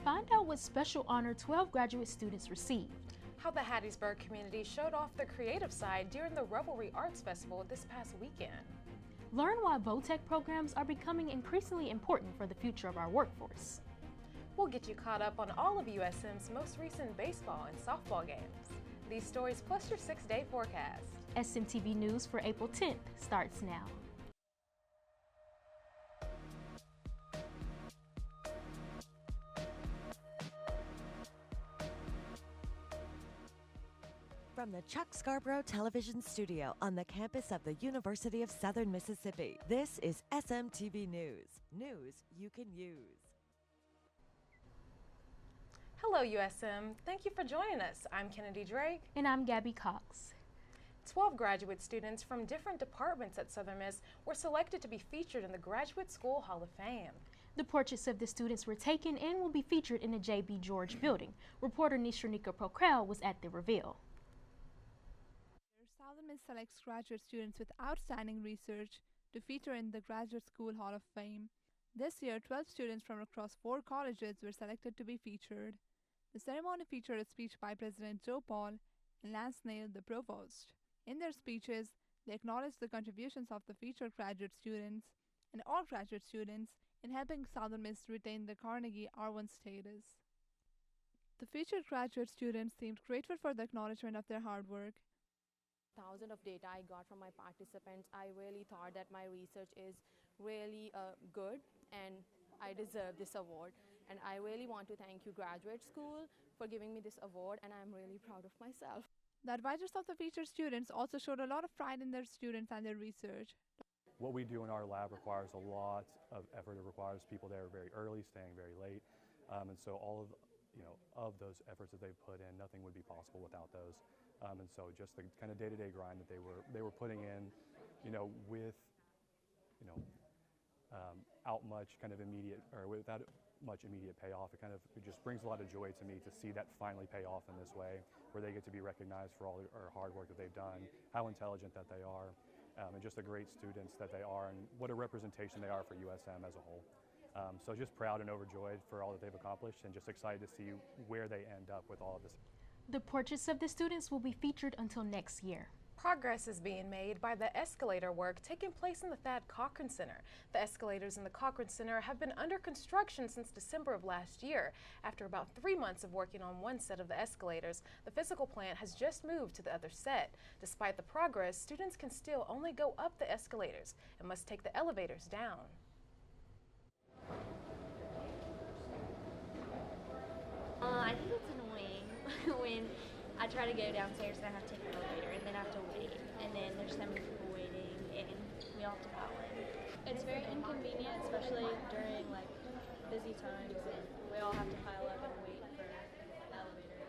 find out what special honor 12 graduate students received. How the Hattiesburg community showed off their creative side during the Revelry Arts Festival this past weekend. Learn why VOTEC programs are becoming increasingly important for the future of our workforce. We'll get you caught up on all of USM's most recent baseball and softball games. These stories plus your 6-day forecast. SMTV News for April 10th starts now. From the Chuck Scarborough Television Studio on the campus of the University of Southern Mississippi, this is SMTV News. News you can use. Hello USM, thank you for joining us. I'm Kennedy Drake. And I'm Gabby Cox. 12 graduate students from different departments at Southern Miss were selected to be featured in the Graduate School Hall of Fame. The portraits of the students were taken and will be featured in the J.B. George building. Reporter Nishanika Procrell was at the reveal. Southern Miss selects graduate students with outstanding research to feature in the Graduate School Hall of Fame. This year, 12 students from across 4 colleges were selected to be featured. The ceremony featured a speech by President Joe Paul and Lance Nail, the provost. In their speeches, they acknowledged the contributions of the featured graduate students and all graduate students in helping Southern Miss retain the Carnegie R1 status. The featured graduate students seemed grateful for the acknowledgement of their hard work. Thousands of data I got from my participants, I really thought that my research is really good and I deserve this award. And I really want to thank you, Graduate School, for giving me this award, and I'm really proud of myself. The advisors of the featured students also showed a lot of pride in their students and their research. What we do in our lab requires a lot of effort. It requires people there very early, staying very late, and so all of those efforts that they've put in, nothing would be possible without those. And so just the kind of day-to-day grind that they were putting in, with out much kind of immediate or without much immediate payoff, it just brings a lot of joy to me to see that finally pay off in this way, where they get to be recognized for all their hard work that they've done, how intelligent that they are, and just the great students that they are, and what a representation they are for USM as a whole. So just proud and overjoyed for all that they've accomplished, and just excited to see where they end up with all of this. The portraits of the students will be featured until next year. Progress is being made by the escalator work taking place in the Thad Cochran Center. The escalators in the Cochran Center have been under construction since December of last year. After about 3 months of working on one set of the escalators, the physical plant has just moved to the other set. Despite the progress, students can still only go up the escalators and must take the elevators down. I think it's annoying when I try to go downstairs and I have to take an elevator and then I have to wait, and then there's so many people waiting and we all have to pile in. It's very inconvenient, especially during busy times, and we all have to pile up and wait for the elevator.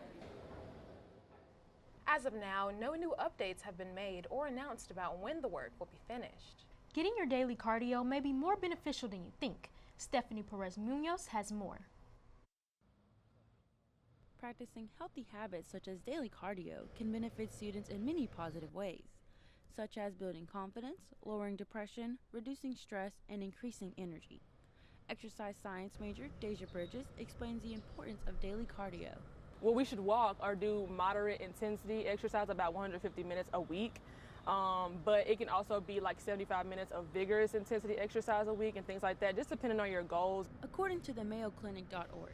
As of now, no new updates have been made or announced about when the work will be finished. Getting your daily cardio may be more beneficial than you think. Stephanie Perez Munoz has more. Practicing healthy habits such as daily cardio can benefit students in many positive ways, such as building confidence, lowering depression, reducing stress, and increasing energy. Exercise science major Deja Bridges explains the importance of daily cardio. Well, we should walk or do moderate intensity exercise about 150 minutes a week. But it can also be 75 minutes of vigorous intensity exercise a week and things like that, just depending on your goals. According to the MayoClinic.org,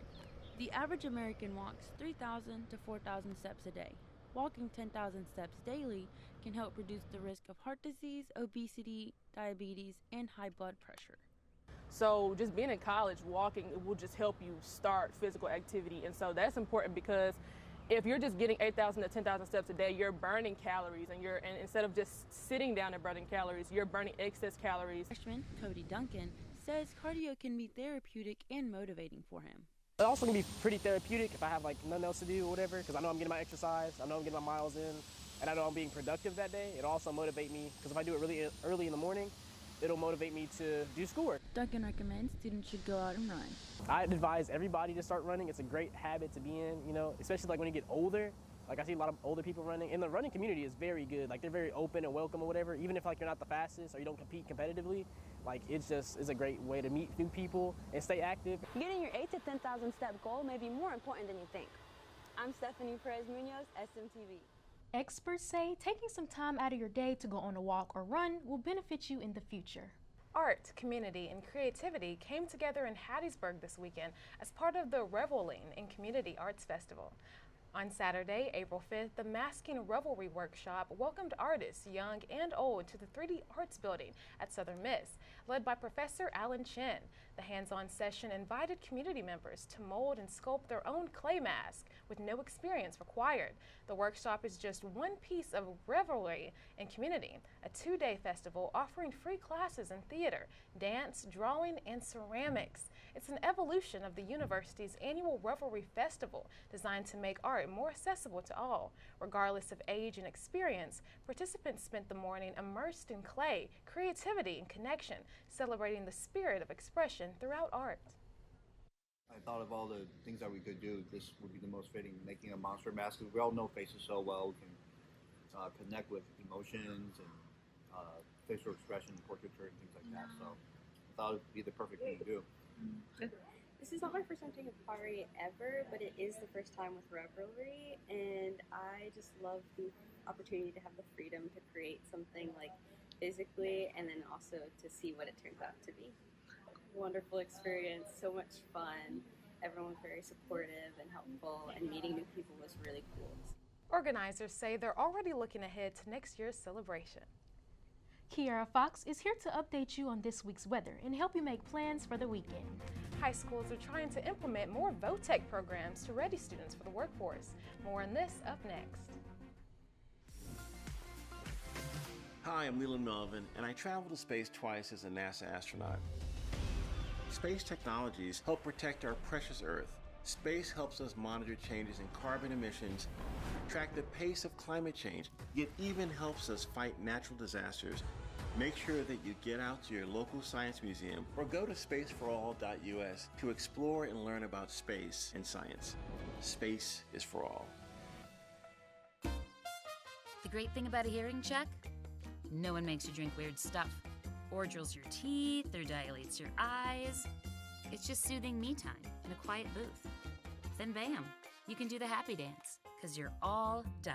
the average American walks 3,000 to 4,000 steps a day. Walking 10,000 steps daily can help reduce the risk of heart disease, obesity, diabetes, and high blood pressure. So just being in college, walking will just help you start physical activity. And so that's important because if you're just getting 8,000 to 10,000 steps a day, you're burning calories, and instead of just sitting down and burning calories, you're burning excess calories. Freshman Cody Duncan says cardio can be therapeutic and motivating for him. It also can be pretty therapeutic if I have nothing else to do or whatever, because I know I'm getting my exercise, I know I'm getting my miles in, and I know I'm being productive that day. It'll also motivate me, because if I do it really early in the morning, it'll motivate me to do schoolwork. Duncan recommends students should go out and run. I advise everybody to start running. It's a great habit to be in, especially when you get older. Like I see a lot of older people running, and the running community is very good. Like they're very open and welcome or whatever. Even if like you're not the fastest or you don't compete competitively, like it's a great way to meet new people and stay active. Getting your 8 to 10,000 step goal may be more important than you think. I'm Stephanie Perez-Munoz, SMTV. Experts say taking some time out of your day to go on a walk or run will benefit you in the future. Art, community, and creativity came together in Hattiesburg this weekend as part of the Reveling in Community Arts Festival. On Saturday, April 5th, the Masking Revelry Workshop welcomed artists, young and old, to the 3D Arts Building at Southern Miss, led by Professor Alan Chen. The hands-on session invited community members to mold and sculpt their own clay mask with no experience required. The workshop is just one piece of Revelry in Community, a 2-day festival offering free classes in theater, dance, drawing, and ceramics. It's an evolution of the university's annual Revelry Festival designed to make art more accessible to all. Regardless of age and experience, participants spent the morning immersed in clay, creativity, and connection, celebrating the spirit of expression throughout art. I thought of all the things that we could do. This would be the most fitting, making a monster mask. We all know faces so well. We can connect with emotions and facial expression, portraiture, and things like that. So I thought it would be the perfect thing to do. This is not my first time taking a pottery ever, but it is the first time with Revelry, and I just love the opportunity to have the freedom to create something like physically and then also to see what it turns out to be. Wonderful experience, so much fun. Everyone was very supportive and helpful, and meeting new people was really cool. Organizers say they're already looking ahead to next year's celebration. Kiara Fox is here to update you on this week's weather and help you make plans for the weekend. High schools are trying to implement more VOTEC programs to ready students for the workforce. More on this up next. Hi, I'm Leland Melvin, and I traveled to space twice as a NASA astronaut. Space technologies help protect our precious Earth. Space helps us monitor changes in carbon emissions, track the pace of climate change. It even helps us fight natural disasters. Make sure that you get out to your local science museum or go to spaceforall.us to explore and learn about space and science. Space is for all. The great thing about a hearing check? No one makes you drink weird stuff, or drills your teeth, or dilates your eyes. It's just soothing me time in a quiet booth. Then bam, you can do the happy dance, because you're all done.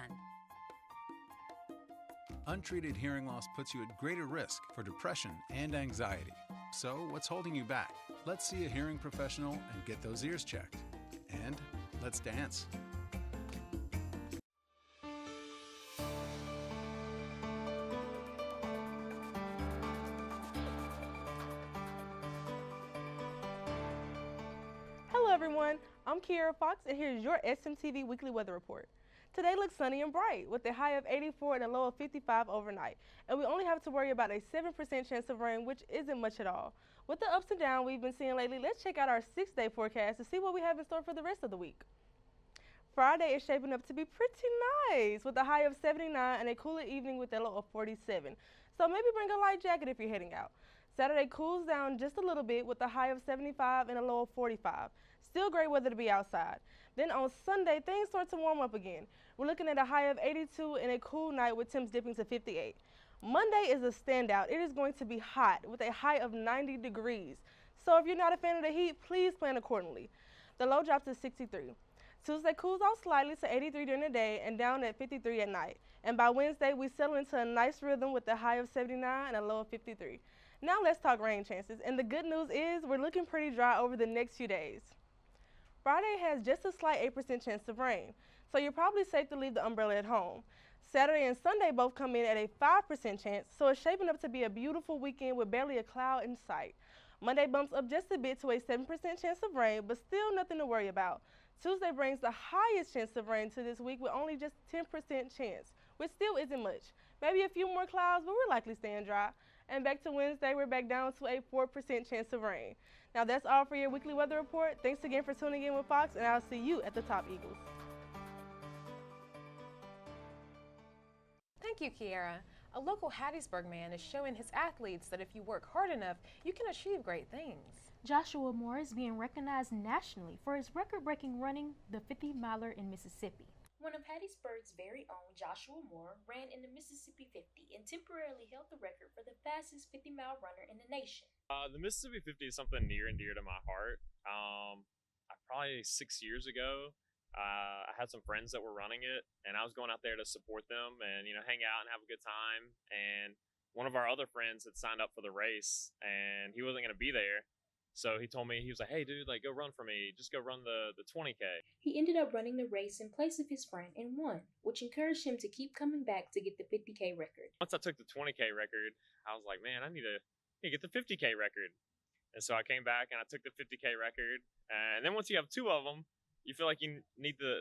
Untreated hearing loss puts you at greater risk for depression and anxiety. So what's holding you back? Let's see a hearing professional and get those ears checked. And let's dance. Hello everyone, I'm Kiara Fox and here's your SMTV Weekly Weather Report. Today looks sunny and bright with a high of 84 and a low of 55 overnight. And we only have to worry about a 7% chance of rain, which isn't much at all. With the ups and downs we've been seeing lately, let's check out our 6-day forecast to see what we have in store for the rest of the week. Friday is shaping up to be pretty nice with a high of 79 and a cooler evening with a low of 47. So maybe bring a light jacket if you're heading out. Saturday cools down just a little bit with a high of 75 and a low of 45. Still great weather to be outside. Then on Sunday, things start to warm up again. We're looking at a high of 82 and a cool night with temps dipping to 58. Monday is a standout. It is going to be hot with a high of 90 degrees. So if you're not a fan of the heat, please plan accordingly. The low drops to 63. Tuesday cools off slightly to 83 during the day and down at 53 at night. And by Wednesday, we settle into a nice rhythm with a high of 79 and a low of 53. Now let's talk rain chances. And the good news is we're looking pretty dry over the next few days. Friday has just a slight 8% chance of rain, so you're probably safe to leave the umbrella at home. Saturday and Sunday both come in at a 5% chance, so it's shaping up to be a beautiful weekend with barely a cloud in sight. Monday bumps up just a bit to a 7% chance of rain, but still nothing to worry about. Tuesday brings the highest chance of rain to this week with only just 10% chance, which still isn't much. Maybe a few more clouds, but we're likely staying dry. And back to Wednesday, we're back down to a 4% chance of rain. Now that's all for your weekly weather report. Thanks again for tuning in with Fox, and I'll see you at the top, Eagles. Thank you, Kiara. A local Hattiesburg man is showing his athletes that if you work hard enough, you can achieve great things. Joshua Moore is being recognized nationally for his record-breaking running the 50-miler in Mississippi. One of Hattiesburg's very own Joshua Moore ran in the Mississippi 50 and temporarily held the record for the fastest 50-mile runner in the nation. The Mississippi 50 is something near and dear to my heart. Probably 6 years ago, I had some friends that were running it, and I was going out there to support them and, hang out and have a good time. And one of our other friends had signed up for the race, and he wasn't going to be there. So he told me, he was like, hey, dude, go run for me. Just go run the 20K. He ended up running the race in place of his friend and won, which encouraged him to keep coming back to get the 50K record. Once I took the 20K record, I was like, man, I need to get the 50K record. And so I came back and I took the 50K record. And then once you have two of them, you feel like you need the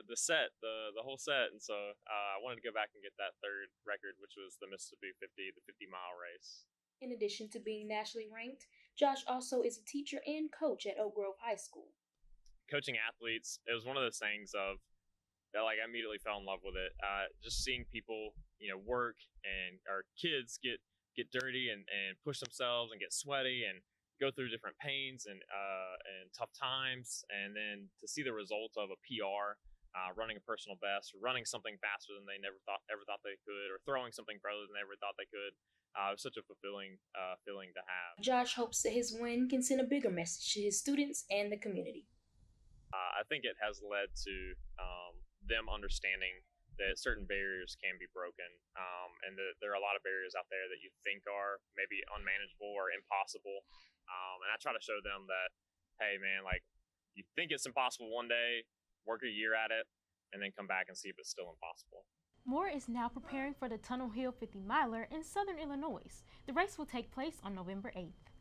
whole set. And so I wanted to go back and get that third record, which was the Mississippi 50, the 50-mile race. In addition to being nationally ranked, Josh also is a teacher and coach at Oak Grove High School. Coaching athletes, it was one of those things of that, I immediately fell in love with it. Just seeing people, work and our kids get dirty and push themselves and get sweaty and go through different pains and tough times, and then to see the result of a PR, running a personal best, or running something faster than they ever thought they could, or throwing something further than they ever thought they could. It was such a fulfilling feeling to have. Josh hopes that his win can send a bigger message to his students and the community. I think it has led to them understanding that certain barriers can be broken, and that there are a lot of barriers out there that you think are maybe unmanageable or impossible. And I try to show them that, hey, man, you think it's impossible one day, work a year at it, and then come back and see if it's still impossible. Moore is now preparing for the Tunnel Hill 50-miler in southern Illinois. The race will take place on November 8th.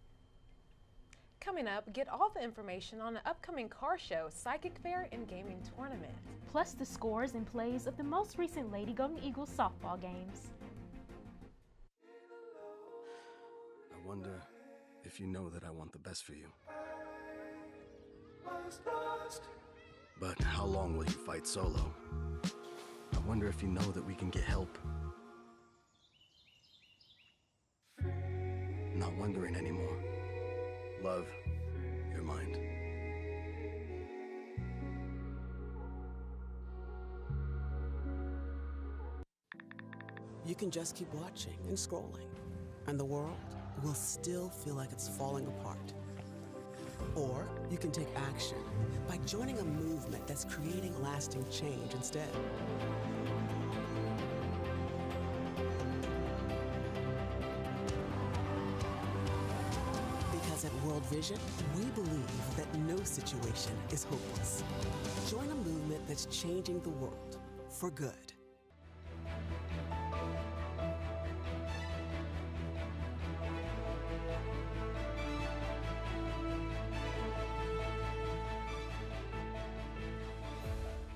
Coming up, get all the information on the upcoming car show, psychic fair, and gaming tournament. Plus the scores and plays of the most recent Lady Golden Eagles softball games. I wonder if you know that I want the best for you. But how long will you fight solo? I wonder if you know that we can get help. Not wondering anymore. Love, your mind. You can just keep watching and scrolling, and the world will still feel like it's falling apart. Or you can take action by joining a movement that's creating lasting change instead. Because at World Vision, we believe that no situation is hopeless. Join a movement that's changing the world for good.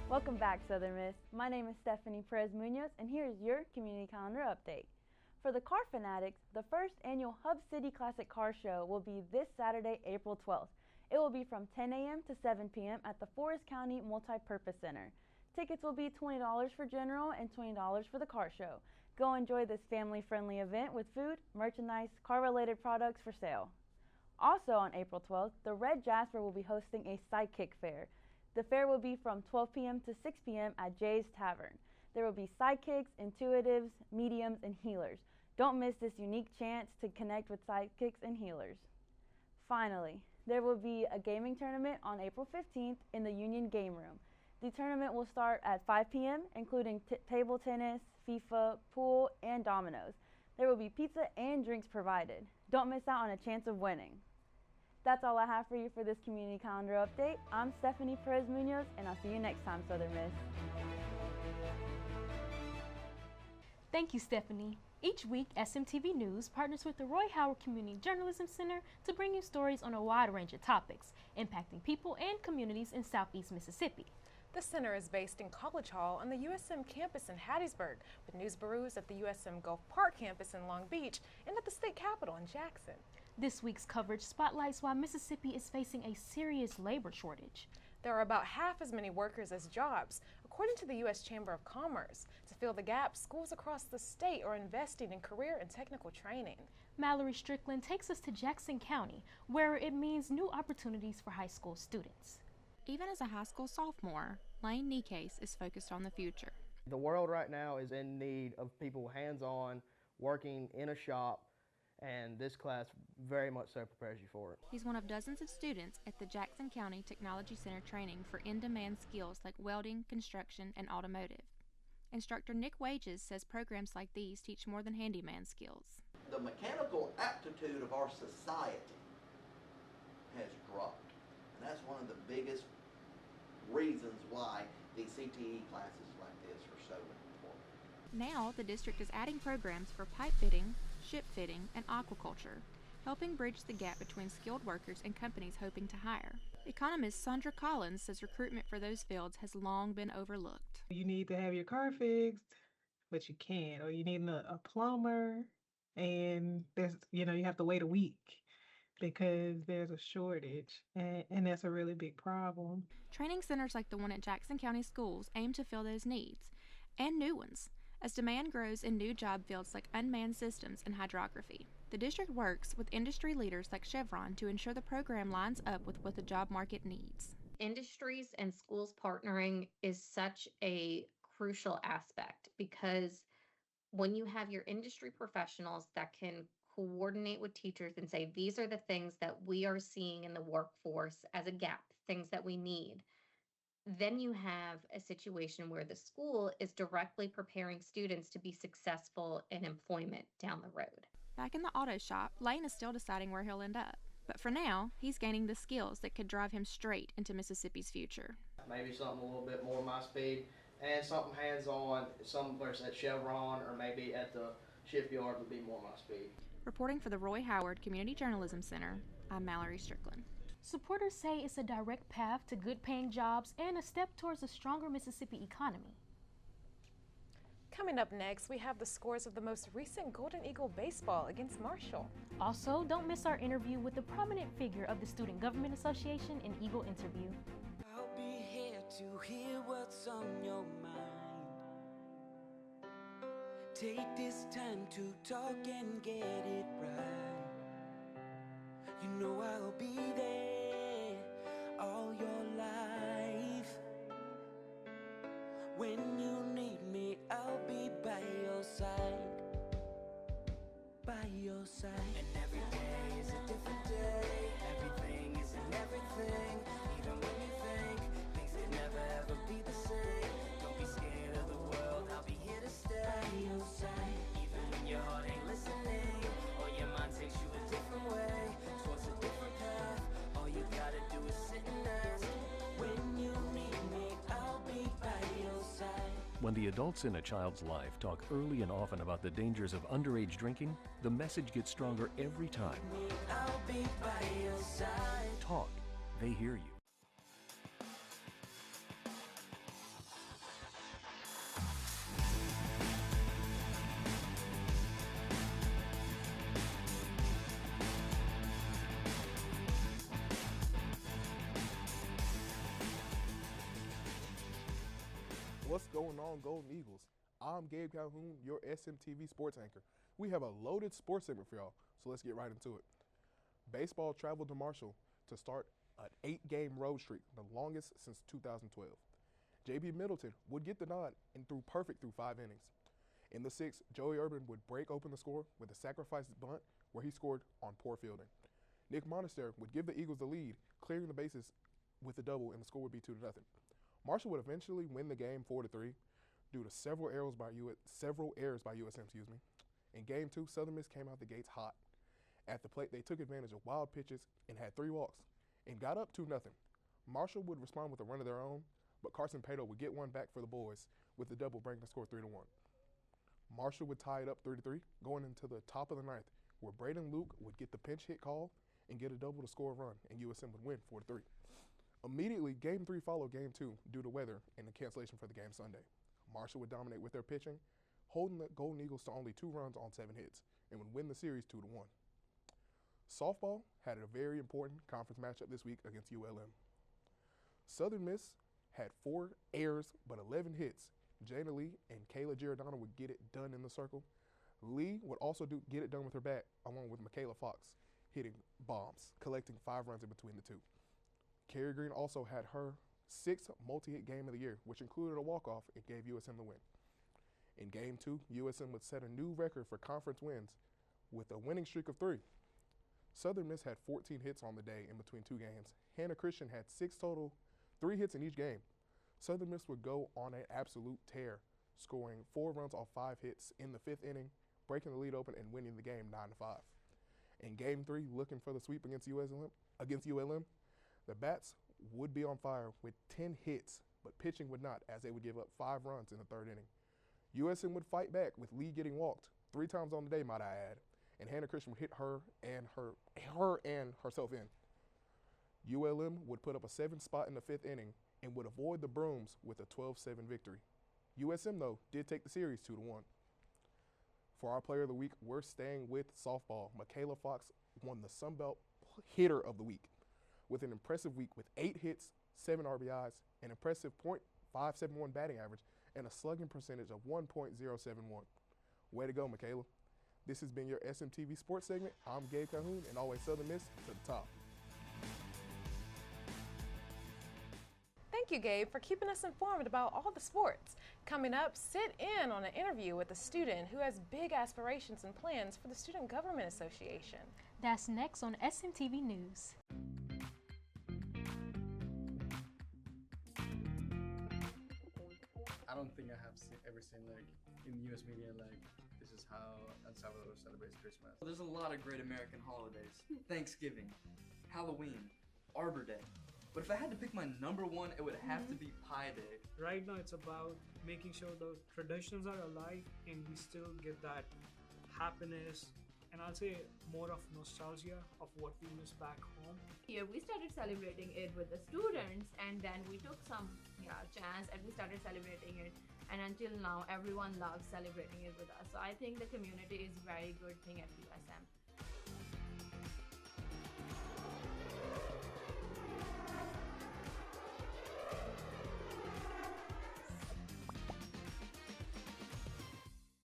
Welcome back, Southern Miss. My name is Stephanie Perez-Munoz, and here's your community calendar update. For the car fanatics, the first annual Hub City Classic Car Show will be this Saturday, April 12th. It will be from 10 a.m. to 7 p.m. at the Forest County Multi-Purpose Center. Tickets will be $20 for general and $20 for the car show. Go enjoy this family-friendly event with food, merchandise, car-related products for sale. Also on April 12th, the Red Jasper will be hosting a Sidekick Fair. The fair will be from 12 p.m. to 6 p.m. at Jay's Tavern. There will be sidekicks, intuitives, mediums, and healers. Don't miss this unique chance to connect with sidekicks and healers. Finally, there will be a gaming tournament on April 15th in the Union Game Room. The tournament will start at 5 p.m., including table tennis, FIFA, pool, and dominoes. There will be pizza and drinks provided. Don't miss out on a chance of winning. That's all I have for you for this community calendar update. I'm Stephanie Perez-Munoz, and I'll see you next time, Southern Miss. Thank you, Stephanie. Each week, SMTV News partners with the Roy Howard Community Journalism Center to bring you stories on a wide range of topics impacting people and communities in Southeast Mississippi. The center is based in College Hall on the USM campus in Hattiesburg, with news bureaus at the USM Gulf Park campus in Long Beach and at the state capitol in Jackson. This week's coverage spotlights why Mississippi is facing a serious labor shortage. There are about half as many workers as jobs, according to the U.S. Chamber of Commerce. To fill the gap, schools across the state are investing in career and technical training. Mallory Strickland takes us to Jackson County, where it means new opportunities for high school students. Even as a high school sophomore, Lane Nikase is focused on the future. The world right now is in need of people hands-on, working in a shop, and this class very much so prepares you for it. He's one of dozens of students at the Jackson County Technology Center training for in-demand skills like welding, construction, and automotive. Instructor Nick Wages says programs like these teach more than handyman skills. The mechanical aptitude of our society has dropped, and that's one of the biggest reasons why these CTE classes like this are so important. Now, the district is adding programs for pipe fitting, ship fitting, and aquaculture, helping bridge the gap between skilled workers and companies hoping to hire. Economist Sandra Collins says recruitment for those fields has long been overlooked. You need to have your car fixed, but you can't, or you need a plumber, and there's, you have to wait a week because there's a shortage, and that's a really big problem. Training centers like the one at Jackson County Schools aim to fill those needs, and new ones, as demand grows in new job fields like unmanned systems and hydrography. The district works with industry leaders like Chevron to ensure the program lines up with what the job market needs. Industries and schools partnering is such a crucial aspect, because when you have your industry professionals that can coordinate with teachers and say, these are the things that we are seeing in the workforce as a gap, things that we need, then you have a situation where the school is directly preparing students to be successful in employment down the road. Back in the auto shop, Lane is still deciding where he'll end up. But for now, he's gaining the skills that could drive him straight into Mississippi's future. Maybe something a little bit more my speed, and something hands-on, somewhere at Chevron or maybe at the shipyard would be more my speed. Reporting for the Roy Howard Community Journalism Center, I'm Mallory Strickland. Supporters say it's a direct path to good-paying jobs and a step towards a stronger Mississippi economy. Coming up next, we have the scores of the most recent Golden Eagle baseball against Marshall. Also, don't miss our interview with the prominent figure of the Student Government Association in Eagle Interview. I'll be here to hear what's on your mind. Take this time to talk and get it right. You know I'll be there all your life. When you need me, I'll be by your side. By your side. And every day is a different day. Everything is in everything. Even when you think things could never ever be the same, don't be scared of the world, I'll be here to stay. By your side. Even when your heart ain't listening, or your mind takes you a different way, towards a different path, all you gotta do is sit and ask. When you need me, I'll be by your side. When the adults in a child's life talk early and often about the dangers of underage drinking, the message gets stronger every time. I'll be by your side. Talk. They hear you. What's going on, Golden Eagles? I'm Gabe Calhoun, your SMTV sports anchor. We have a loaded sports segment for y'all, so let's get right into it. Baseball traveled to Marshall to start an 8-game road streak, the longest since 2012. J.B. Middleton would get the nod and threw perfect through 5 innings. In the 6th, Joey Urban would break open the score with a sacrifice bunt where he scored on poor fielding. Nick Monaster would give the Eagles the lead, clearing the bases with a double, and the score would be 2-0. Marshall would eventually win the game 4-3 due to several errors by USM. In Game 2, Southern Miss came out the gates hot. At the plate, they took advantage of wild pitches and had 3 walks and got up 2-0. Marshall would respond with a run of their own, but Carson Pato would get one back for the boys with the double, bringing the score 3-1. Marshall would tie it up 3-3 going into the top of the 9th, where Braden Luke would get the pinch hit call and get a double to score a run, and USM would win 4-3. Immediately, Game 3 followed Game 2 due to weather and the cancellation for the game Sunday. Marshall would dominate with their pitching, holding the Golden Eagles to only 2 runs on 7 hits, and would win the series 2-1. Softball had a very important conference matchup this week against ULM. Southern Miss had 4 errors but 11 hits. Jana Lee and Kayla Giordano would get it done in the circle. Lee would also get it done with her bat, along with Michaela Fox, hitting bombs, collecting 5 runs in between the two. Kerry Green also had her 6th multi-hit game of the year, which included a walk-off and gave USM the win. In Game 2, USM would set a new record for conference wins with a winning streak of 3. Southern Miss had 14 hits on the day in between 2 games. Hannah Christian had 6 total, 3 hits in each game. Southern Miss would go on an absolute tear, scoring 4 runs off 5 hits in the 5th inning, breaking the lead open and winning the game 9-5. In Game 3, looking for the sweep against ULM, the Bats would be on fire with 10 hits, but pitching would not, as they would give up 5 runs in the 3rd inning. USM would fight back with Lee getting walked 3 times on the day, might I add, and Hannah Christian would hit her and herself in. ULM would put up a 7th spot in the 5th inning and would avoid the Brooms with a 12-7 victory. USM, though, did take the series 2-1. For our Player of the Week, we're staying with softball. Michaela Fox won the Sun Belt Hitter of the Week with an impressive week with 8 hits, 7 RBIs, an impressive .571 batting average, and a slugging percentage of 1.071. Way to go, Michaela. This has been your SMTV Sports segment. I'm Gabe Calhoun, and always Southern Miss to the top. Thank you, Gabe, for keeping us informed about all the sports. Coming up, sit in on an interview with a student who has big aspirations and plans for the Student Government Association. That's next on SMTV News. I don't think I have ever seen like in U.S. media like this is how El Salvador celebrates Christmas. There's a lot of great American holidays. Thanksgiving, Halloween, Arbor Day. But if I had to pick my number one, it would have to be Pi Day. Right now it's about making sure the traditions are alive and we still get that happiness and I'll say more of nostalgia of what we miss back home. Here we started celebrating it with the students and then we took some chance and we started celebrating it, and until now everyone loves celebrating it with us. So I think the community is a very good thing at USM.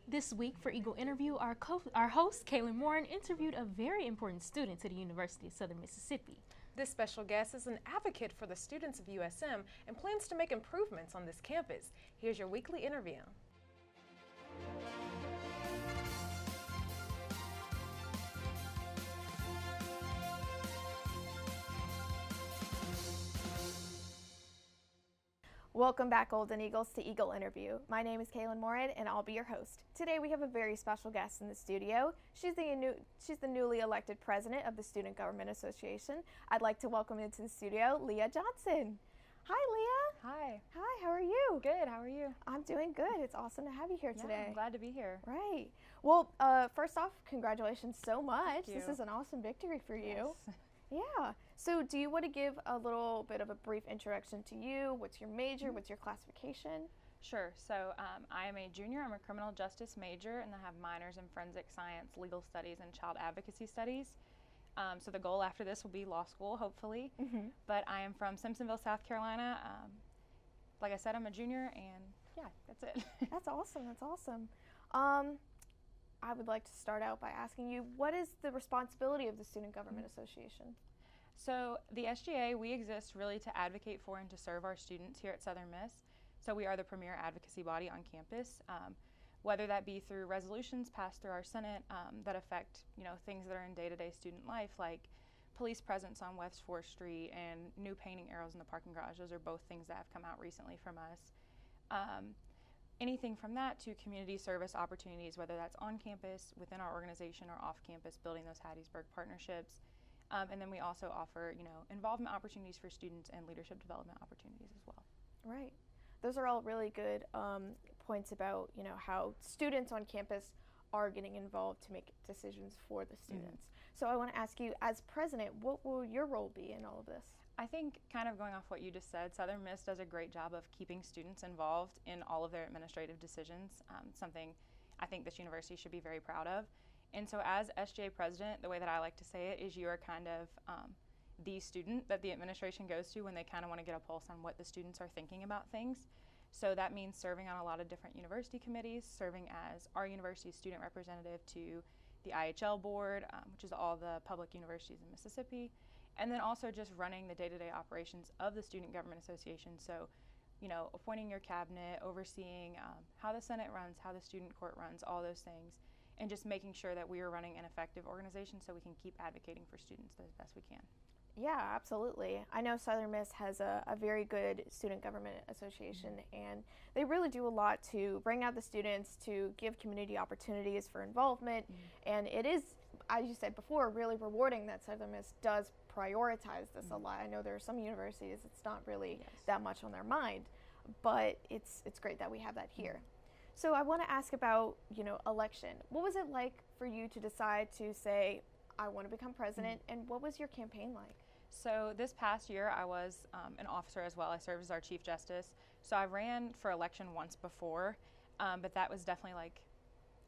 This week for Eagle Interview, our host, Kaylin Warren, interviewed a very important student to the University of Southern Mississippi. This special guest is an advocate for the students of USM and plans to make improvements on this campus. Here's your weekly interview. Welcome back, Golden Eagles, to Eagle Interview. My name is Kaylin Morin, and I'll be your host. Today we have a very special guest in the studio. She's the newly elected president of the Student Government Association. I'd like to welcome into the studio Leah Johnson. Hi, Leah. Hi. Hi, how are you? Good, how are you? I'm doing good. It's awesome to have you here today. I'm glad to be here. Right. Well, first off, congratulations so much. Thank you. This is an awesome victory for you. Yes. Yeah. So do you want to give a little bit of a brief introduction to you? What's your major? What's your classification? Sure. So I am a junior. I'm a criminal justice major, and I have minors in forensic science, legal studies, and child advocacy studies. So the goal after this will be law school, hopefully. Mm-hmm. But I am from Simpsonville, South Carolina. Like I said, I'm a junior, and yeah, that's it. That's awesome. That's awesome. I would like to start out by asking you, what is the responsibility of the Student Government Association? So the SGA, we exist really to advocate for and to serve our students here at Southern Miss. So we are the premier advocacy body on campus, whether that be through resolutions passed through our Senate that affect, things that are in day-to-day student life, like police presence on West 4th Street and new painting arrows in the parking garage. Those are both things that have come out recently from us. Anything from that to community service opportunities, whether that's on campus, within our organization, or off campus, building those Hattiesburg partnerships. And then we also offer, involvement opportunities for students and leadership development opportunities as well. Right. Those are all really good points about, how students on campus are getting involved to make decisions for the students. So I want to ask you, as president, what will your role be in all of this? I think, kind of going off what you just said, Southern Miss does a great job of keeping students involved in all of their administrative decisions, something I think this university should be very proud of. And so as SGA president, the way that I like to say it is you are kind of the student that the administration goes to when they kind of want to get a pulse on what the students are thinking about things. So that means serving on a lot of different university committees, serving as our university's student representative to the IHL board, which is all the public universities in Mississippi, And then also just running the day-to-day operations of the Student Government Association. So, you know, appointing your cabinet, overseeing how the Senate runs, how the student court runs, all those things, and just making sure that we are running an effective organization so we can keep advocating for students as best we can. Yeah, absolutely. I know Southern Miss has a very good student government association, and they really do a lot to bring out the students, to give community opportunities for involvement, and it is, as you said before, really rewarding that Southern Miss does prioritize this a lot. I know there are some universities it's not really that much on their mind, but it's great that we have that here. So I want to ask about, you know, election. What was it like for you to decide to say, I want to become president, and what was your campaign like? So this past year I was an officer as well. I served as our Chief Justice. So I ran for election once before, but that was definitely like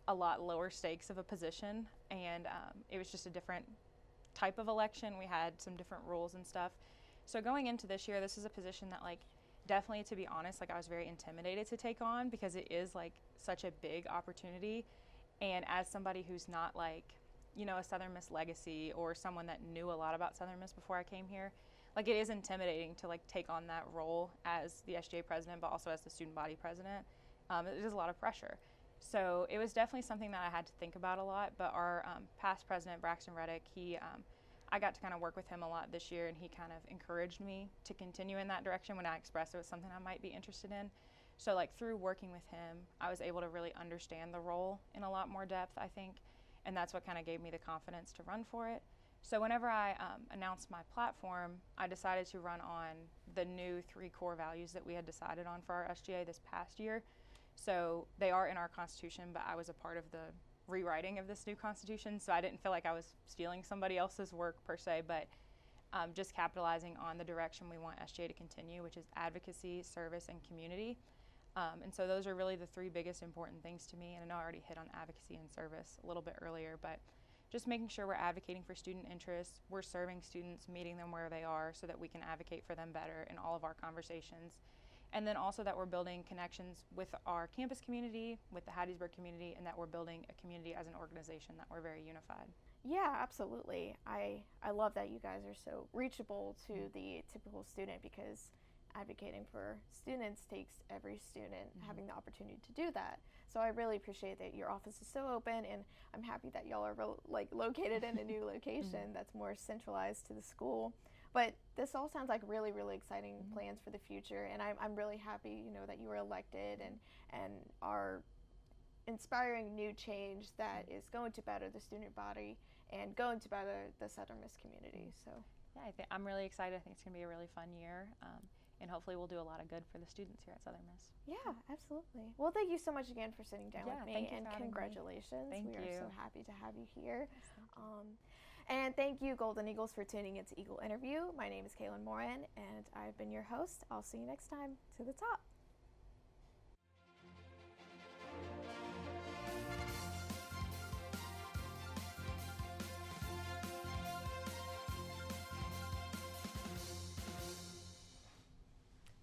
a lot lower stakes of a position, and it was just a different type of election. We had some different rules and stuff. So going into this year, this is a position that, like, definitely, to be honest, like, I was very intimidated to take on because it is like such a big opportunity. And as somebody who's not like, you know, a Southern Miss legacy or someone that knew a lot about Southern Miss before I came here, like, it is intimidating to like take on that role as the SGA president, but also as the student body president. It is a lot of pressure. So it was definitely something that I had to think about a lot, but our past president, Braxton Reddick, I got to kind of work with him a lot this year, and he kind of encouraged me to continue in that direction when I expressed it was something I might be interested in. So like through working with him, I was able to really understand the role in a lot more depth, I think, and that's what kind of gave me the confidence to run for it. So whenever I announced my platform, I decided to run on the new 3 core values that we had decided on for our SGA this past year. So they are in our Constitution, but I was a part of the rewriting of this new Constitution, so I didn't feel like I was stealing somebody else's work per se, but just capitalizing on the direction we want SGA to continue, which is advocacy, service, and community. And so those are really the 3 biggest important things to me, and I know I already hit on advocacy and service a little bit earlier, but just making sure we're advocating for student interests, we're serving students, meeting them where they are so that we can advocate for them better in all of our conversations. And then also that we're building connections with our campus community, with the Hattiesburg community, and that we're building a community as an organization that we're very unified. Yeah, absolutely. I love that you guys are so reachable to the typical student, because advocating for students takes every student having the opportunity to do that. So I really appreciate that your office is so open, and I'm happy that y'all are located in a new location that's more centralized to the school. But this all sounds like really, really exciting plans for the future, and I'm really happy, you know, that you were elected and are inspiring new change that is going to better the student body and going to better the Southern Miss community. So yeah, I'm really excited. I think it's going to be a really fun year, and hopefully we'll do a lot of good for the students here at Southern Miss. Yeah, absolutely. Well, thank you so much again for sitting down with me, thank you and for having congratulations. Me. We are so happy to have you here. And thank you, Golden Eagles, for tuning into Eagle Interview. My name is Kaylin Moran, and I've been your host. I'll see you next time. To the top.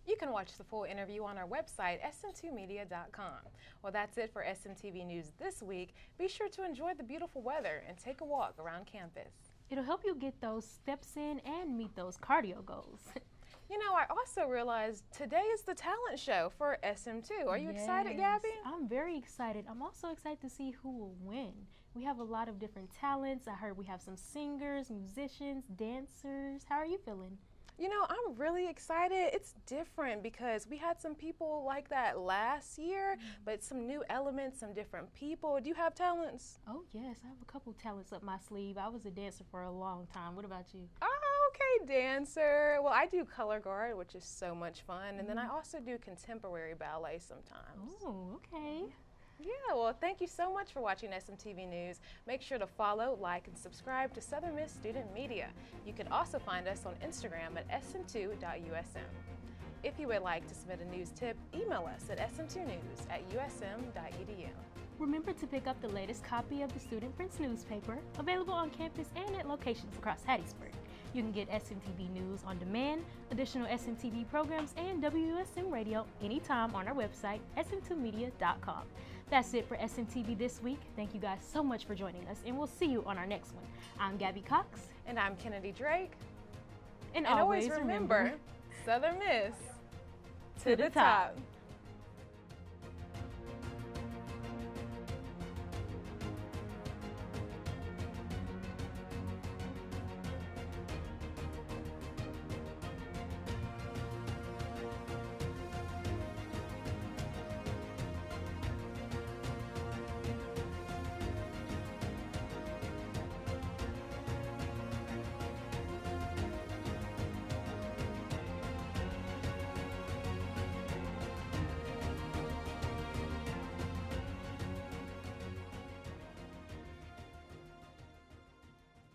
You can watch the full interview on our website, sm2media.com. Well, that's it for SMTV News this week. Be sure to enjoy the beautiful weather and take a walk around campus. It'll help you get those steps in and meet those cardio goals. You know, I also realized today is the talent show for SM2. Are you excited, Gabby? I'm very excited. I'm also excited to see who will win. We have a lot of different talents. I heard we have some singers, musicians, dancers. How are you feeling? You know, I'm really excited. It's different because we had some people like that last year, but some new elements, some different people. Do you have talents? Oh, yes. I have a couple talents up my sleeve. I was a dancer for a long time. What about you? Oh, okay, dancer. Well, I do color guard, which is so much fun. And then I also do contemporary ballet sometimes. Oh, okay. Yeah, well, thank you so much for watching SMTV News. Make sure to follow, like, and subscribe to Southern Miss Student Media. You can also find us on Instagram at sm2.usm. If you would like to submit a news tip, email us at sm2news@usm.edu. Remember to pick up the latest copy of the Student Prince newspaper, available on campus and at locations across Hattiesburg. You can get SMTV News on demand, additional SMTV programs, and WUSM Radio anytime on our website, sm2media.com. That's it for SMTV this week. Thank you guys so much for joining us, and we'll see you on our next one. I'm Gabby Cox. And I'm Kennedy Drake. And always remember, Southern Miss to the top.